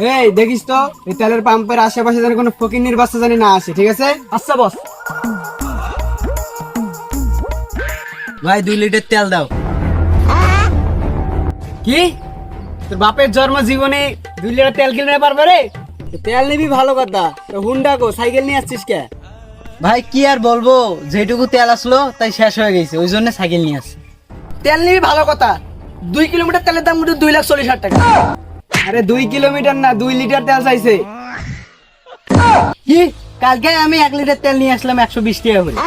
এই দেখিস তো এই তেলের পাম্পের আশেপাশে যেন কোনো ফকিন্নির বাচ্চা জানি না আসে, ঠিক আছে? আচ্ছা বস। ভাই 2 লিটার তেল দাও। কি তোর বাপের জন্ম জীবনে 2 লিটার তেল কিনে পারবে রে? তেল নিবি ভালো কথা, তো হুন্ডা কো সাইকেল নিয়ে আসছিস কে? ভাই কি আর বলবো, যেটুকু তেল আসলো তাই শেষ হয়ে গেছে, ওই জন্য সাইকেল নিয়ে আসছি। তেল নিবি ভালো কথা, 2 কিলোমিটার তেলের দাম কিন্তু 2,40,000 টাকা। আরে 2 কিলোমিটার না, 2 লিটার তেল চাইছে। কি কালকে আমি 1 লিটার তেল নিয়ে আসলাম 120 টাকা করে।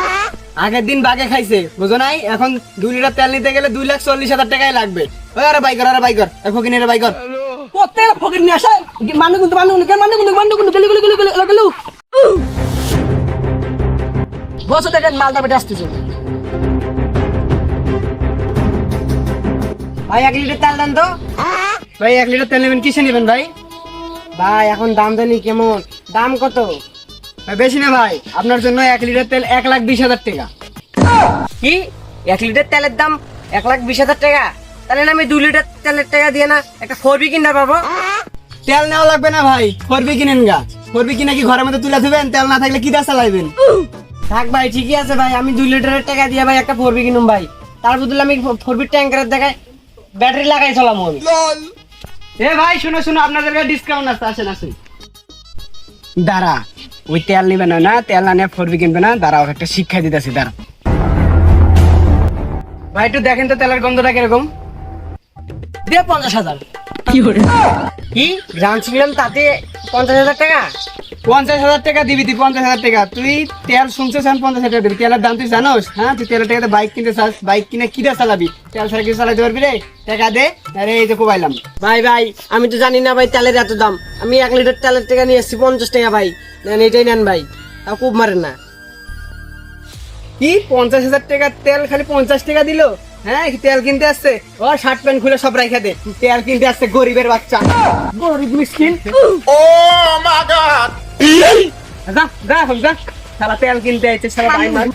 আগের দিন বাগে খাইছে, বুঝো নাই? এখন 2 লিটার তেল নিতে গেলে 2,40,000 টাকাই লাগবে। ওই আরে বাইকর, আরে বাইকর, ফকিনের বাইকর। ও তেল ফকির নিয়ে আসে, মানু কিন্তু গেলু বস দেখেন মালটা বেটে আসতেছে। ভাই 1 লিটার তেল দেন তো। ভাই 1 লিটার তেল নেবেন, কিসে নেবেন ভাই? ভাই এখন দাম জানি কেমন, দাম কত? ভাই বেশি না ভাই, আপনার জন্য 1 লিটার তেল 1,20,000 টাকা। কি 1 লিটার তেলের দাম 1,20,000 টাকা? তাহলে না আমি 2 লিটার তেলের টাকা দিয়ে না একটা 4B কিনতে পারবো? তেল নেওয়া লাগবে না ভাই, 4B কিনেন গা। 4B কিনে কি ঘরের মধ্যে তুলে ধুবেন? তেল না থাকলে কি দিয়ে চালাইবেন? থাক ভাই, ঠিকই আছে ভাই, আমি 2 লিটারের টাকা দিয়ে ভাই একটা 4B কিনুম ভাই। তার বদলে আমি 4B ট্যাঙ্কারের জায়গায় ব্যাটারি লাগাই চলাম আমি। এ ভাই শুনো শুনো, আপনাদের কাছে ডিসকাউন্ট আছে, আসেন আসেন। দাঁড়া, ওই তেল নিবে না, না তেল না নিয়ে 4B কিনবে না, দাঁড়া ওকে একটা শিক্ষা দিতেছি, দাঁড়া। ভাই একটু দেখেন তো তেলের গন্ধটা কিরকম। দিয়ে 50,000। কি জানছিলাম তাতে 50,000 টাকা? 50,000 টাকা দিবি তুই, 50,000 টাকা। তুই তেল শুনছিস 50,000 টাকা দিবি? তেলের দাম তুই জানোস? হ্যাঁ, তুই তেলের টাকাতে বাইক কিনতে চাস, বাইক কিনে কি দিয়ে চালাবি? তেল ছাড়া কি চালাতে পারবি রে? টাকা দে। আরে এই যে কোবাইলাম। ভাই ভাই আমি তো জানি না ভাই তেলের এত দাম। আমি 1 লিটার তেলের টাকা নিয়ে এসেছি 50 টাকা ভাই। নেন এটাই নেন ভাই, তাও খুব মারেন না। কি 50,000 টাকা তেল খালি 50 টাকা দিল? হ্যাঁ, তেল কিনতে আসছে ও শার্ট প্যান্ট খুলে সব রাইখা দে। তেল কিনতে আসছে গরিবের বাচ্চা, গরিব মিসকিন। ও মাই গড, যা যা যা, শালা তেল কিনতে আইছে শালা ভাই মার।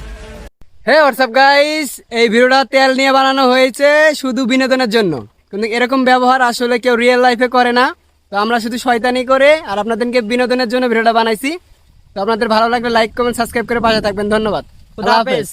হে হোয়াটসঅ্যাপ গাইস, এই ভিডিওটা তেল নিয়ে বানানো হয়েছে শুধু বিনোদনের জন্য, কিন্তু এরকম ব্যবহার আসলে কেউ রিয়েল লাইফে করে না। তো আমরা শুধু শয়তানি করে আর আপনাদেরকে বিনোদনের জন্য ভিডিওটা বানাইছি। তো আপনাদের ভালো লাগলে লাইক কমেন্ট সাবস্ক্রাইব করে পাশে থাকবেন। ধন্যবাদ, খুদা হাফেজ।